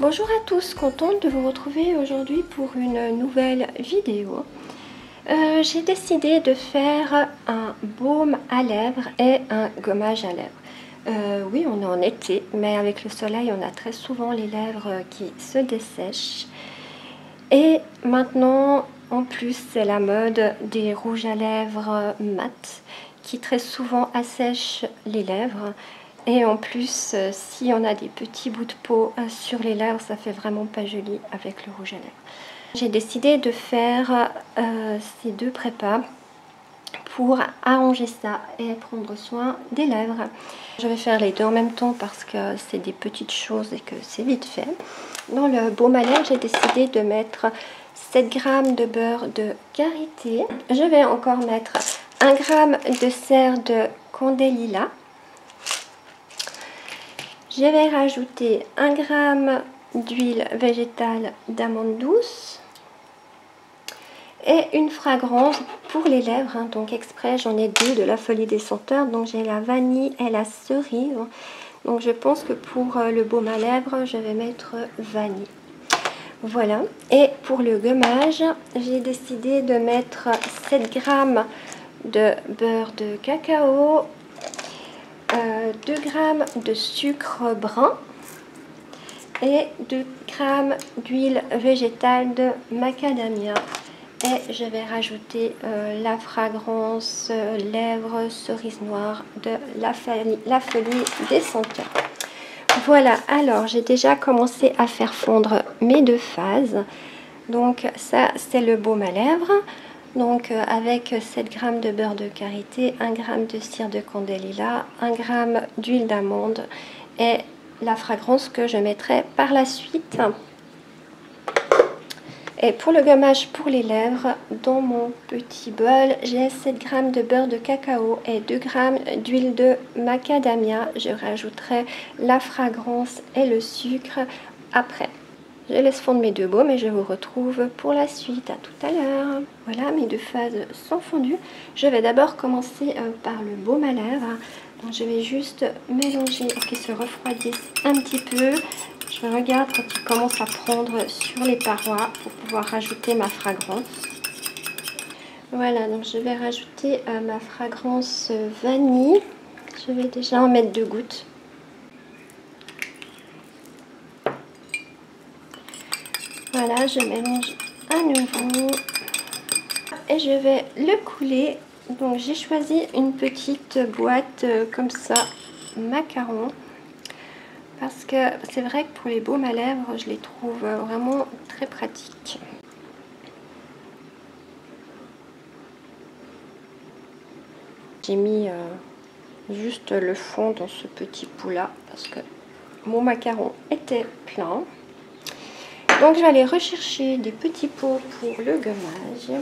Bonjour à tous, contente de vous retrouver aujourd'hui pour une nouvelle vidéo. J'ai décidé de faire un baume à lèvres et un gommage à lèvres. Oui, on est en été, mais avec le soleil, on a très souvent les lèvres qui se dessèchent. Et maintenant, en plus, c'est la mode des rouges à lèvres mat qui très souvent assèchent les lèvres. Et en plus, si on a des petits bouts de peau sur les lèvres, ça fait vraiment pas joli avec le rouge à lèvres. J'ai décidé de faire ces deux prépas pour arranger ça et prendre soin des lèvres. Je vais faire les deux en même temps parce que c'est des petites choses et que c'est vite fait. Dans le baume à lèvres, j'ai décidé de mettre 7 g de beurre de karité. Je vais encore mettre 1 g de cire de candélila. Je vais rajouter 1 g d'huile végétale d'amande douce et une fragrance pour les lèvres, hein, donc exprès j'en ai deux de la Folie des Senteurs, donc j'ai la vanille et la cerise. Donc je pense que pour le baume à lèvres je vais mettre vanille. Voilà, et pour le gommage j'ai décidé de mettre 7 g de beurre de cacao, 2 g de sucre brun et 2 g d'huile végétale de macadamia. Et je vais rajouter la fragrance lèvres cerise noire de la Folie des Senteurs. Voilà, alors j'ai déjà commencé à faire fondre mes deux phases. Donc ça c'est le baume à lèvres. Donc avec 7 g de beurre de karité, 1 g de cire de candélila, 1 g d'huile d'amande et la fragrance que je mettrai par la suite. Et pour le gommage pour les lèvres, dans mon petit bol, j'ai 7 g de beurre de cacao et 2 g d'huile de macadamia. Je rajouterai la fragrance et le sucre après. Je laisse fondre mes deux baumes et je vous retrouve pour la suite. À tout à l'heure. Voilà, mes deux phases sont fondues. Je vais d'abord commencer par le baume à lèvres. Donc je vais juste mélanger pour qu'il se refroidisse un petit peu. Je regarde quand il commence à prendre sur les parois pour pouvoir rajouter ma fragrance. Voilà, donc je vais rajouter ma fragrance vanille. Je vais déjà en mettre 2 gouttes. Voilà, je mélange à nouveau et je vais le couler. Donc j'ai choisi une petite boîte comme ça, macaron, parce que c'est vrai que pour les baumes à lèvres, je les trouve vraiment très pratiques. J'ai mis juste le fond dans ce petit pot là parce que mon macaron était plein. Donc je vais aller rechercher des petits pots pour le gommage.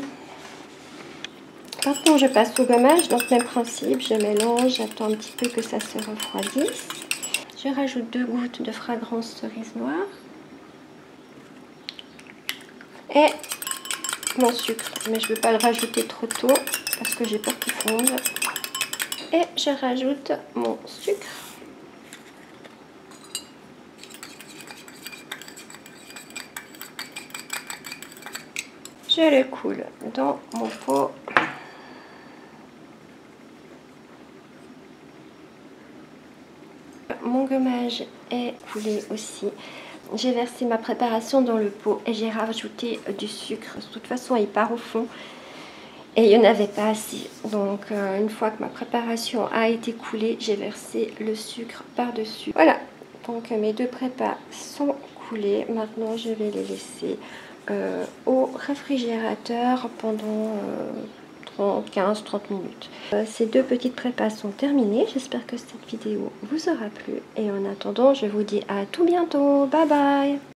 Maintenant je passe au gommage, donc même principe, je mélange, j'attends un petit peu que ça se refroidisse. Je rajoute 2 gouttes de fragrance cerise noire et mon sucre, mais je ne veux pas le rajouter trop tôt parce que j'ai peur qu'il fonde. Et je rajoute mon sucre. Je le coule dans mon pot. Mon gommage est coulé aussi. J'ai versé ma préparation dans le pot et j'ai rajouté du sucre. De toute façon, il part au fond et il n'y en avait pas assez. Donc, une fois que ma préparation a été coulée, j'ai versé le sucre par-dessus. Voilà, donc mes deux prépas sont coulés. Maintenant, je vais les laisser au réfrigérateur pendant 15-30 minutes. Ces deux petites prépas sont terminées. J'espère que cette vidéo vous aura plu. Et en attendant, je vous dis à tout bientôt. Bye bye!